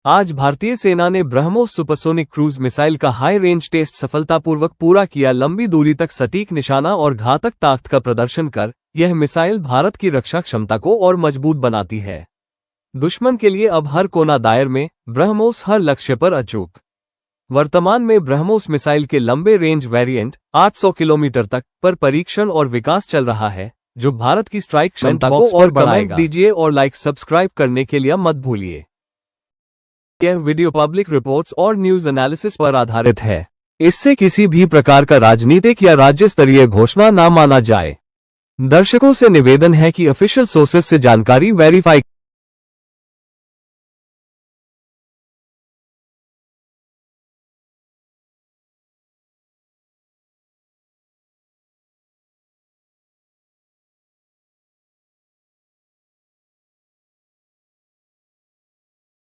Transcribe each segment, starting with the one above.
आज भारतीय सेना ने ब्रह्मोस सुपरसोनिक क्रूज मिसाइल का हाई रेंज टेस्ट सफलतापूर्वक पूरा किया। लंबी दूरी तक सटीक निशाना और घातक ताकत का प्रदर्शन कर यह मिसाइल भारत की रक्षा क्षमता को और मजबूत बनाती है। दुश्मन के लिए अब हर कोना दायर में ब्रह्मोस, हर लक्ष्य पर अचूक। वर्तमान में ब्रह्मोस मिसाइल के लंबे रेंज वेरिएंट 800 किलोमीटर तक पर परीक्षण और विकास चल रहा है, जो भारत की स्ट्राइक क्षमता को और बढ़ाएगा। दीजिए और लाइक सब्सक्राइब करने के लिए मत भूलिए। यह वीडियो पब्लिक रिपोर्ट्स और न्यूज एनालिसिस पर आधारित है। इससे किसी भी प्रकार का राजनीतिक या राज्य स्तरीय घोषणा न माना जाए। दर्शकों से निवेदन है कि ऑफिशियल सोर्सेज से जानकारी वेरीफाई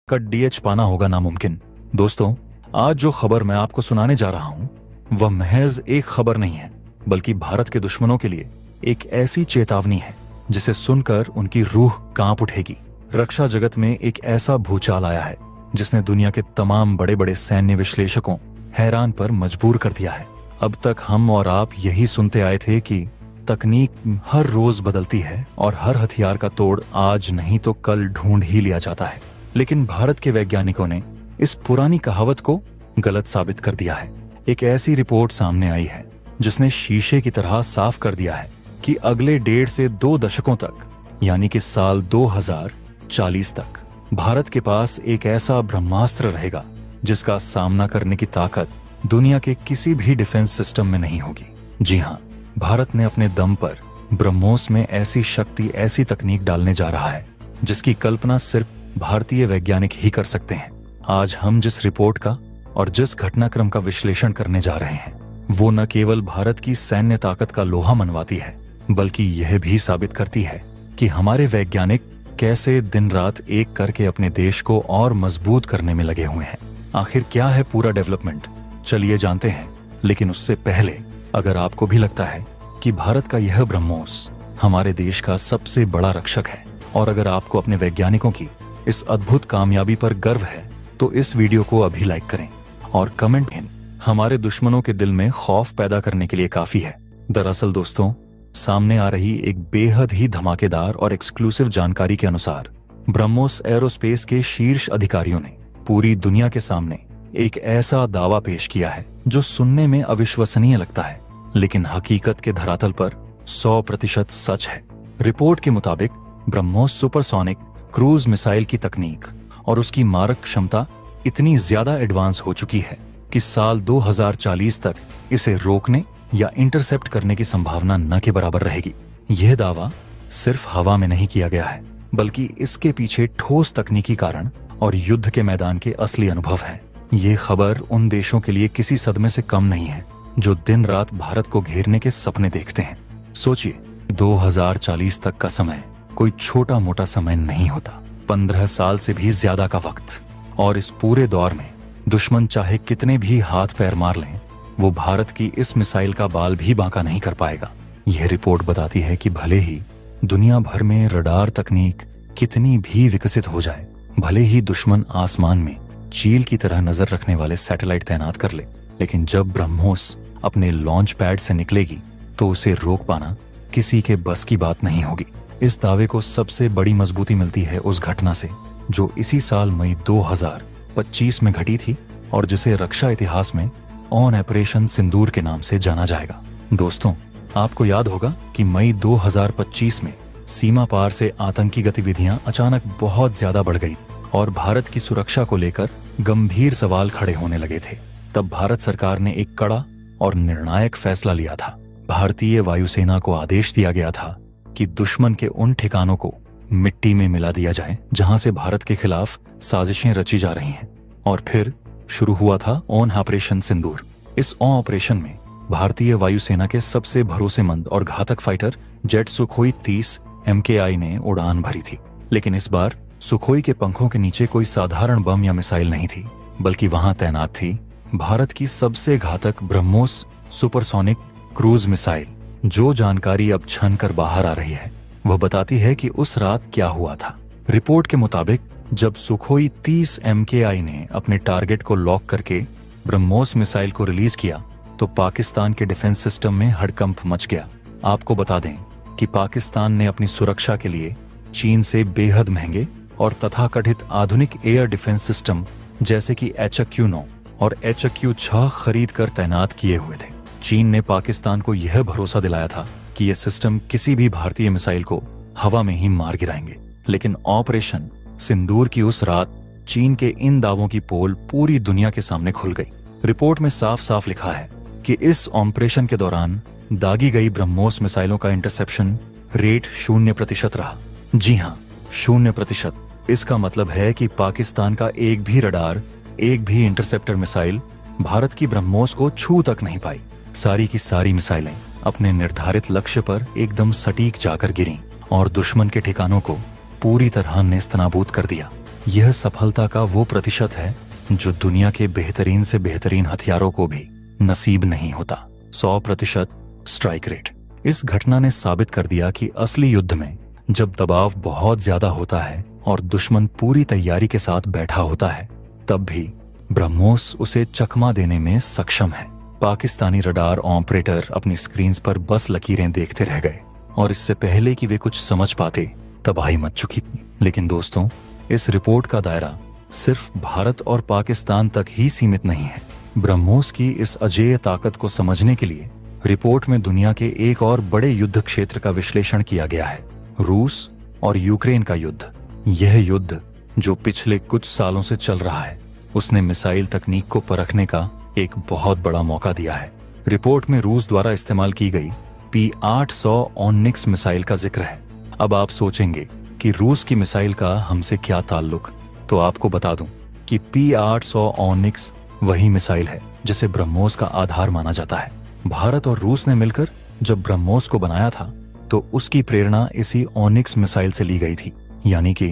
का डीएच पाना होगा नामुमकिन। दोस्तों, आज जो खबर मैं आपको सुनाने जा रहा हूं वह महज एक खबर नहीं है, बल्कि भारत के दुश्मनों के लिए एक ऐसी चेतावनी है जिसे सुनकर उनकी रूह कांप उठेगी। रक्षा जगत में एक ऐसा भूचाल आया है जिसने दुनिया के तमाम बड़े बड़े सैन्य विश्लेषकों हैरान पर मजबूर कर दिया है। अब तक हम और आप यही सुनते आए थे कि तकनीक हर रोज बदलती है और हर हथियार का तोड़ आज नहीं तो कल ढूंढ ही लिया जाता है। लेकिन भारत के वैज्ञानिकों ने इस पुरानी कहावत को गलत साबित कर दिया है। एक ऐसी रिपोर्ट सामने आई है जिसने शीशे की तरह साफ कर दिया है कि अगले 1.5 से 2 दशकों तक, यानी कि साल 2040 तक, भारत के पास एक ऐसा ब्रह्मास्त्र रहेगा जिसका सामना करने की ताकत दुनिया के किसी भी डिफेंस सिस्टम में नहीं होगी। जी हाँ, भारत ने अपने दम पर ब्रह्मोस में ऐसी शक्ति, ऐसी तकनीक डालने जा रहा है जिसकी कल्पना सिर्फ भारतीय वैज्ञानिक ही कर सकते हैं। आज हम जिस रिपोर्ट का और जिस घटनाक्रम का विश्लेषण करने जा रहे हैं वो न केवल भारत की सैन्य ताकत का लोहा मनवाती है, बल्कि यह भी साबित करती है कि हमारे वैज्ञानिक कैसे दिन रात एक करके अपने देश को और मजबूत करने में लगे हुए हैं। आखिर क्या है पूरा डेवलपमेंट, चलिए जानते हैं। लेकिन उससे पहले, अगर आपको भी लगता है कि भारत का यह ब्रह्मोस हमारे देश का सबसे बड़ा रक्षक है और अगर आपको अपने वैज्ञानिकों की इस अद्भुत कामयाबी पर गर्व है, तो इस वीडियो को अभी लाइक करें और कमेंट इन हमारे दुश्मनों के दिल में खौफ पैदा करने के लिए काफी है। दरअसल दोस्तों, सामने आ रही एक बेहद ही धमाकेदार और एक्सक्लूसिव जानकारी के अनुसार ब्रह्मोस एरोस्पेस के शीर्ष अधिकारियों ने पूरी दुनिया के सामने एक ऐसा दावा पेश किया है जो सुनने में अविश्वसनीय लगता है, लेकिन हकीकत के धरातल पर 100% सच है। रिपोर्ट के मुताबिक ब्रह्मोस सुपरसोनिक क्रूज मिसाइल की तकनीक और उसकी मारक क्षमता इतनी ज्यादा एडवांस हो चुकी है कि साल 2040 तक इसे रोकने या इंटरसेप्ट करने की संभावना न के बराबर रहेगी। यह दावा सिर्फ हवा में नहीं किया गया है, बल्कि इसके पीछे ठोस तकनीकी कारण और युद्ध के मैदान के असली अनुभव हैं। ये खबर उन देशों के लिए किसी सदमे से कम नहीं है जो दिन रात भारत को घेरने के सपने देखते हैं। सोचिए, 2040 तक का समय कोई छोटा मोटा समय नहीं होता, 15 साल से भी ज्यादा का वक्त। और इस पूरे दौर में दुश्मन चाहे कितने भी हाथ पैर मार लें, वो भारत की इस मिसाइल का बाल भी बांका नहीं कर पाएगा। यह रिपोर्ट बताती है कि भले ही दुनिया भर में रडार तकनीक कितनी भी विकसित हो जाए, भले ही दुश्मन आसमान में चील की तरह नजर रखने वाले सैटेलाइट तैनात कर ले, लेकिन जब ब्रह्मोस अपने लॉन्च पैड से निकलेगी तो उसे रोक पाना किसी के बस की बात नहीं होगी। इस दावे को सबसे बड़ी मजबूती मिलती है उस घटना से जो इसी साल मई 2025 में घटी थी और जिसे रक्षा इतिहास में ऑन ऑपरेशन सिंदूर के नाम से जाना जाएगा। दोस्तों, आपको याद होगा कि मई 2025 में सीमा पार से आतंकी गतिविधियां अचानक बहुत ज्यादा बढ़ गई और भारत की सुरक्षा को लेकर गंभीर सवाल खड़े होने लगे थे। तब भारत सरकार ने एक कड़ा और निर्णायक फैसला लिया था। भारतीय वायुसेना को आदेश दिया गया था कि दुश्मन के उन ठिकानों को मिट्टी में मिला दिया जाए जहां से भारत के खिलाफ साजिशें रची जा रही हैं। और फिर शुरू हुआ था ऑन ऑपरेशन सिंदूर। इस ऑन ऑपरेशन में भारतीय वायुसेना के सबसे भरोसेमंद और घातक फाइटर जेट सुखोई 30 MKI ने उड़ान भरी थी। लेकिन इस बार सुखोई के पंखों के नीचे कोई साधारण बम या मिसाइल नहीं थी, बल्कि वहां तैनात थी भारत की सबसे घातक ब्रह्मोस सुपरसोनिक क्रूज मिसाइल। जो जानकारी अब छन कर बाहर आ रही है वह बताती है कि उस रात क्या हुआ था। रिपोर्ट के मुताबिक जब सुखोई 30 MKI ने अपने टारगेट को लॉक करके ब्रह्मोस मिसाइल को रिलीज किया तो पाकिस्तान के डिफेंस सिस्टम में हड़कंप मच गया। आपको बता दें कि पाकिस्तान ने अपनी सुरक्षा के लिए चीन से बेहद महंगे और तथाकथित आधुनिक एयर डिफेंस सिस्टम जैसे कि HQ-9 और HQ-6 खरीद कर तैनात किए हुए थे। चीन ने पाकिस्तान को यह भरोसा दिलाया था कि यह सिस्टम किसी भी भारतीय मिसाइल को हवा में ही मार गिराएंगे, लेकिन ऑपरेशन सिंदूर की उस रात चीन के इन दावों की पोल पूरी दुनिया के सामने खुल गई। रिपोर्ट में साफ साफ लिखा है कि इस ऑपरेशन के दौरान दागी गई ब्रह्मोस मिसाइलों का इंटरसेप्शन रेट 0% रहा। जी हां, 0%। इसका मतलब है कि पाकिस्तान का एक भी रडार, एक भी इंटरसेप्टर मिसाइल भारत की ब्रह्मोस को छू तक नहीं पाई। सारी की सारी मिसाइलें अपने निर्धारित लक्ष्य पर एकदम सटीक जाकर गिरीं और दुश्मन के ठिकानों को पूरी तरह नेस्तनाबूद कर दिया। यह सफलता का वो प्रतिशत है जो दुनिया के बेहतरीन से बेहतरीन हथियारों को भी नसीब नहीं होता। 100% स्ट्राइक रेट। इस घटना ने साबित कर दिया कि असली युद्ध में जब दबाव बहुत ज्यादा होता है और दुश्मन पूरी तैयारी के साथ बैठा होता है, तब भी ब्रह्मोस उसे चकमा देने में सक्षम है। पाकिस्तानी रडार ऑपरेटर अपनी स्क्रीन्स पर बस लकीरें देखते रह गए और इससे पहले कि वे कुछ समझ पाते तबाही मच चुकी थी। लेकिन दोस्तों, इस रिपोर्ट का दायरा सिर्फ भारत और पाकिस्तान तक ही सीमित नहीं है। ब्रह्मोस की इस अजेय ताकत को समझने के लिए रिपोर्ट में दुनिया के एक और बड़े युद्ध क्षेत्र का विश्लेषण किया गया है, रूस और यूक्रेन का युद्ध। यह युद्ध जो पिछले कुछ सालों से चल रहा है, उसने मिसाइल तकनीक को परखने का एक बहुत बड़ा मौका दिया है। रिपोर्ट में रूस द्वारा इस्तेमाल की गई P-800 ऑनिक्स मिसाइल का जिक्र है। अब आप सोचेंगे कि रूस की मिसाइल का हमसे क्या ताल्लुक, तो आपको बता दूं कि P-800 ऑनिक्स वही मिसाइल है जिसे ब्रह्मोस का आधार माना जाता है। भारत और रूस ने मिलकर जब ब्रह्मोस को बनाया था तो उसकी प्रेरणा इसी ऑनिक्स मिसाइल से ली गई थी। यानी कि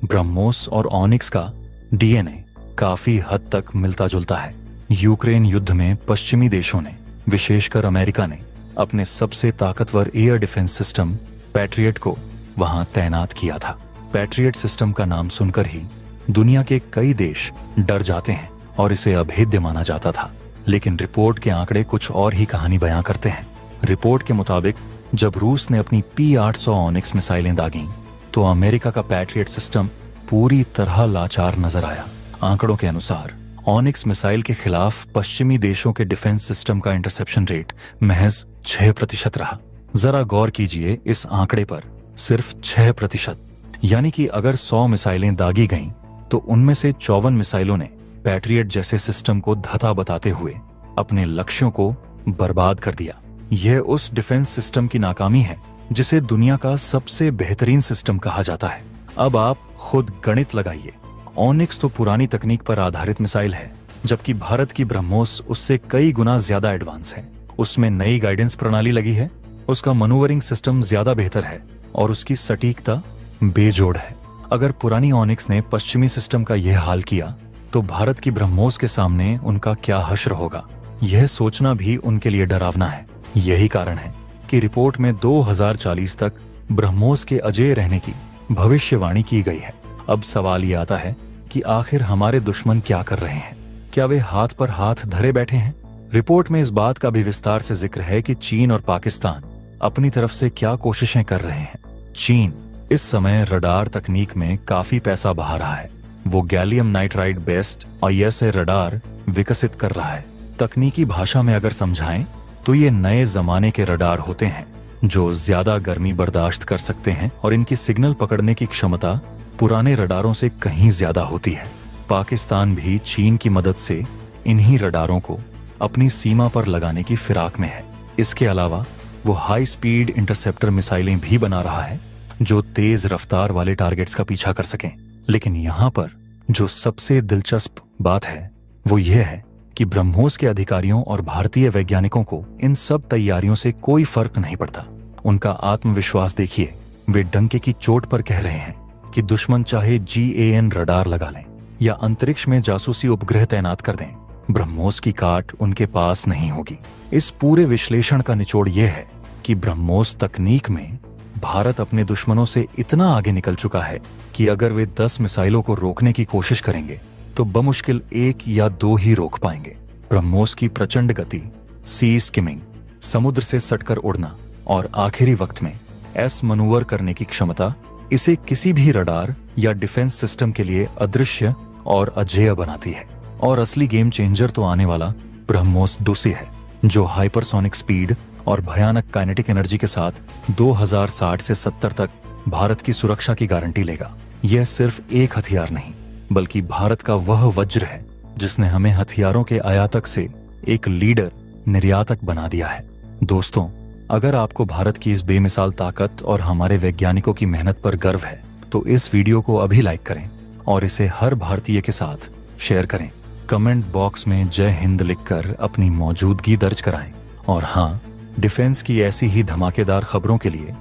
ब्रह्मोस और ऑनिक्स का DNA काफी हद तक मिलता जुलता है। यूक्रेन युद्ध में पश्चिमी देशों ने, विशेषकर अमेरिका ने, अपने सबसे ताकतवर एयर डिफेंस सिस्टम पैट्रियट को वहां तैनात किया था। पैट्रियट सिस्टम का नाम सुनकर ही दुनिया के कई देश डर जाते हैं और इसे अभेद्य माना जाता था। लेकिन रिपोर्ट के आंकड़े कुछ और ही कहानी बयां करते हैं। रिपोर्ट के मुताबिक जब रूस ने अपनी P-800 ऑनिक्स मिसाइलें दागीं तो अमेरिका का पैट्रियट सिस्टम पूरी तरह लाचार नजर आया। आंकड़ों के अनुसार ऑनिक्स मिसाइल के खिलाफ पश्चिमी देशों के डिफेंस सिस्टम का इंटरसेप्शन रेट महज 6% रहा। जरा गौर कीजिए इस आंकड़े पर, सिर्फ 6%। यानी कि अगर 100 मिसाइलें दागी गईं तो उनमें से 54 मिसाइलों ने पैट्रियट जैसे सिस्टम को धता बताते हुए अपने लक्ष्यों को बर्बाद कर दिया। यह उस डिफेंस सिस्टम की नाकामी है जिसे दुनिया का सबसे बेहतरीन सिस्टम कहा जाता है। अब आप खुद गणित लगाइए। ऑनिक्स तो पुरानी तकनीक पर आधारित मिसाइल है, जबकि भारत की ब्रह्मोस उससे कई गुना ज्यादा एडवांस है। उसमें नई गाइडेंस प्रणाली लगी है, उसका मनूवरिंग सिस्टम ज्यादा बेहतर है और उसकी सटीकता बेजोड़ है। अगर पुरानी ऑनिक्स ने पश्चिमी सिस्टम का यह हाल किया तो भारत की ब्रह्मोस के सामने उनका क्या हश्र होगा, यह सोचना भी उनके लिए डरावना है। यही कारण है कि रिपोर्ट में 2040 तक ब्रह्मोस के अजेय रहने की भविष्यवाणी की गई है। अब सवाल ये आता है कि आखिर हमारे दुश्मन क्या कर रहे हैं? क्या वे हाथ पर हाथ धरे बैठे हैं? रिपोर्ट में इस बात का भी विस्तार से जिक्र है कि चीन और पाकिस्तान अपनी तरफ से क्या कोशिशें कर रहे हैं। चीन इस समय रडार तकनीक में काफी पैसा बहा रहा है। वो gallium nitride based ISA radar विकसित कर रहा है। तकनीकी भाषा में अगर समझाएं तो ये नए जमाने के रडार होते हैं जो ज्यादा गर्मी बर्दाश्त कर सकते हैं और इनकी सिग्नल पकड़ने की क्षमता पुराने रडारों से कहीं ज्यादा होती है। पाकिस्तान भी चीन की मदद से इन्हीं रडारों को अपनी सीमा पर लगाने की फिराक में है। इसके अलावा वो हाई स्पीड इंटरसेप्टर मिसाइलें भी बना रहा है जो तेज रफ्तार वाले टारगेट्स का पीछा कर सकें। लेकिन यहाँ पर जो सबसे दिलचस्प बात है वो ये है कि ब्रह्मोस के अधिकारियों और भारतीय वैज्ञानिकों को इन सब तैयारियों से कोई फर्क नहीं पड़ता। उनका आत्मविश्वास देखिए। वे डंके की चोट पर कह रहे हैं कि दुश्मन चाहे GAN रडार लगा लें या अंतरिक्ष में जासूसी उपग्रह तैनात कर दें, ब्रह्मोस की काट उनके पास नहीं होगी। इस पूरे विश्लेषण का निचोड़ यह है कि ब्रह्मोस तकनीक में भारत अपने दुश्मनों से इतना आगे निकल चुका है कि अगर वे 10 मिसाइलों को रोकने की कोशिश करेंगे तो बमुश्किल 1 या 2 ही रोक पाएंगे। ब्रह्मोस की प्रचंड गति, सी स्किमिंग, समुद्र से सटकर उड़ना और आखिरी वक्त में एस मनूवर करने की क्षमता इसे किसी भी रडार या डिफेंस सिस्टम के लिए अदृश्य और अजेय बनाती है। और असली गेम चेंजर तो आने वाला ब्रह्मोस 2 से है, जो हाइपरसोनिक स्पीड और भयानक काइनेटिक एनर्जी के साथ 2060 से 70 तक भारत की सुरक्षा की गारंटी लेगा। यह सिर्फ एक हथियार नहीं, बल्कि भारत का वह वज्र है जिसने हमें हथियारों के आयातक से एक लीडर, निर्यातक बना दिया है। दोस्तों, अगर आपको भारत की इस बेमिसाल ताकत और हमारे वैज्ञानिकों की मेहनत पर गर्व है तो इस वीडियो को अभी लाइक करें और इसे हर भारतीय के साथ शेयर करें। कमेंट बॉक्स में जय हिंद लिखकर अपनी मौजूदगी दर्ज कराएं। और हाँ, डिफेंस की ऐसी ही धमाकेदार खबरों के लिए